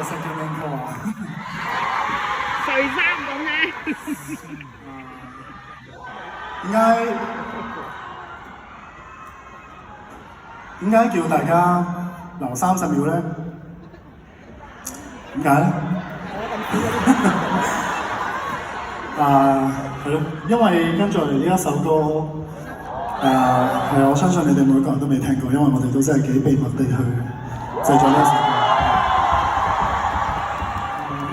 實嘅靚哥啊！睡衫咁咧？點解叫大家留30秒咧？點解咧？係咯，因為跟住我哋呢一首歌，係我相信你哋每個人都未聽過，因為我哋都真係幾秘密地去製作呢一首歌。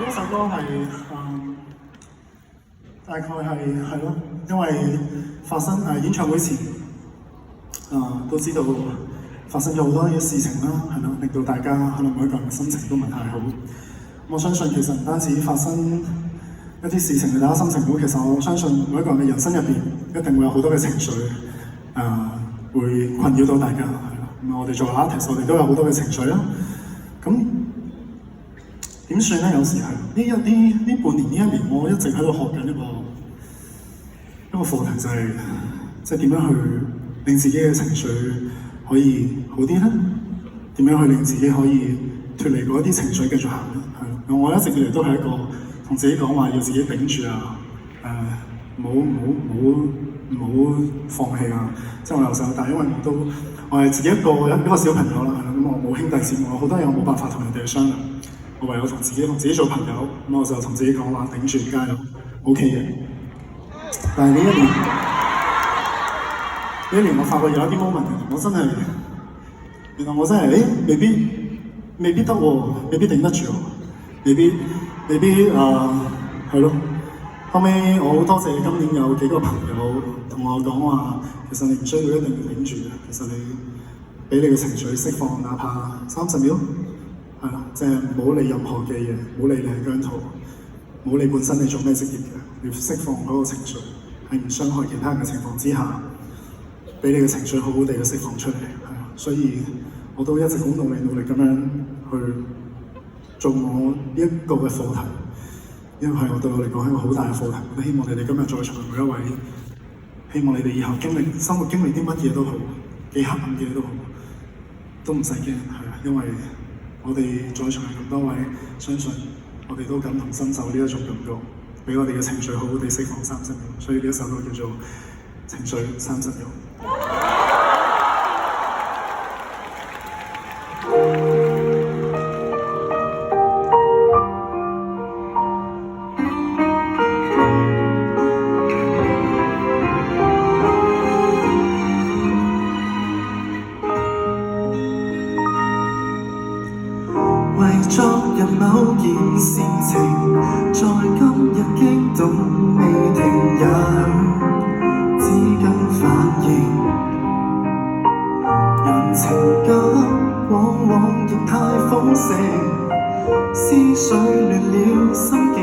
呢一首歌係大概係咯，因為發生演唱會前，都知道發生咗好多嘅事情啦，係咯，令到大家可能每一個人嘅心情都唔係太好。我相信其實唔單止發生一啲事情令大家心情好，其實我相信每一個人嘅人生入邊一定會有好多嘅情緒，會困擾到大家，係咯。咁我哋作為 artist，我哋都有好多嘅情緒啦。咁點算咧？有時係呢半年呢一年，我一直喺度學緊一個課題，就係即係點樣去令自己嘅情緒可以好啲咧？點樣去令自己可以脫離嗰一啲情緒繼續行咧？係咯，我一直以嚟都係一個同自己講話要自己頂住啊，唔好放棄啊！即係我由細到大，因為我係自己一個小朋友啦，係咯，咁我冇兄弟姊妹，好多嘢我冇辦法同人哋去商量，我唯有同自己做朋友，咁我就同自己講話頂住加油 ，OK 嘅。但係呢一年我發覺有一啲 moment，原來我真係未必得喎，未必頂得住喎，未必係咯。後尾我好多謝今年有幾個朋友同我講話，其實你唔需要一定要頂住嘅，其實你俾你嘅情緒釋放，哪怕30秒，係啦，即係唔好理任何嘅嘢，唔好理你係姜濤，唔好理本身你做咩職業嘅，你要釋放嗰個情緒，喺唔傷害其他人嘅情況之下，俾你嘅情緒好好地去釋放出嚟，係啊，所以我都一直好努力咁樣去做我呢一個嘅課題。因為對我嚟講係一個好大嘅課題，我都希望你哋今日在場每一位，希望你哋以後生活經歷啲乜嘢都好，幾黑暗嘅嘢都好，都唔使驚，係啊，因為我哋在場咁多位，相信我哋都感同身受呢一種感覺，俾我哋嘅情緒好好地釋放30秒，所以呢一首歌叫做《情緒30秒》。昨日某件事情，在今日激動未停，也許知根反應。人情感往往亦太豐盛，思緒亂了，心境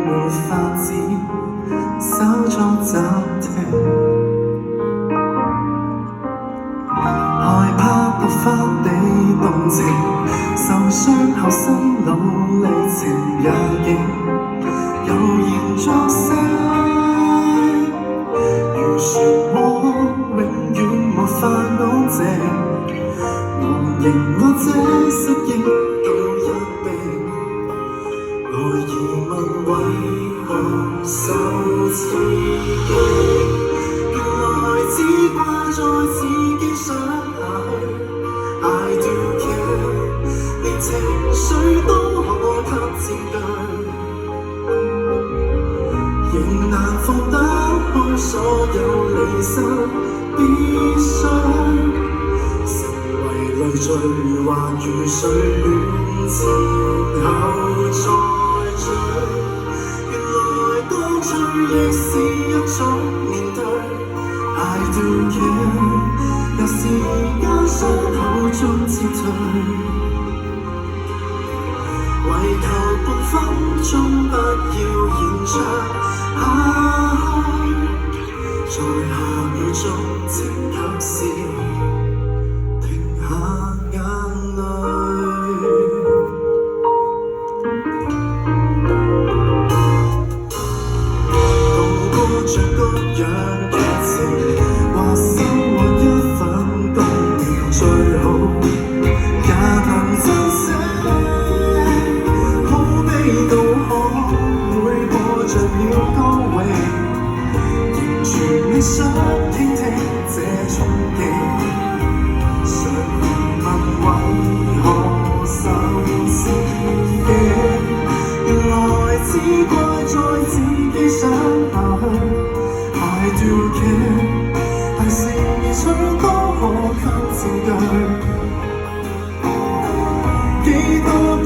沒法子稍作暫停。害怕爆發地動情，受傷後心路歷程也勁，悠然作聲，如漩渦永遠無法安靜，忘形我這失憶到一並，來疑問為何受刺激，原來只掛在自己想下去。I do care， 連情緒都可給佔據，仍難放得開所有離散，必須成為累贅，還如水暖前後再聚。原來當追憶是一種面對 ，I do care， 有時間傷口中撤退，為求半分鐘不要延長下去，在下秒鐘請及時停下眼淚。渡過着各樣劇情，或少或一分都最好，也能珍惜。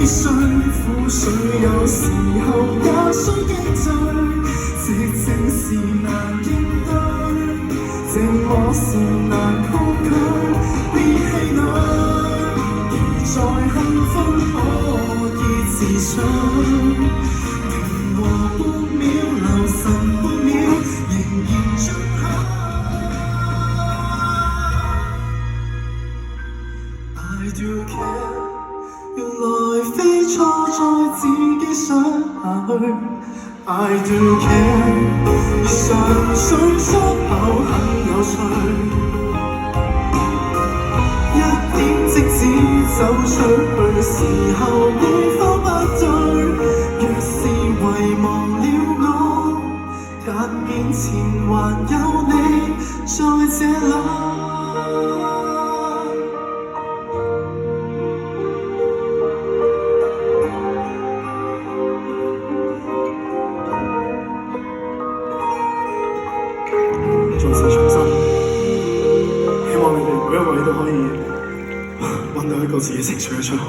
必須苦水，有時候也需擊碎，這正是難應對，寂寞是難抗拒，別氣餒，而在幸福可以自取，平和半秒，留神半秒，仍然出口。I do care， 原來非錯在自己想下去。I do care， 常常出口很有趣，一點即使走出去時候會否不對？若是遺忘了我，但面前還有你在這裏。再次重申，希望你哋每一位都可以揾到一個自己情緒嘅出口。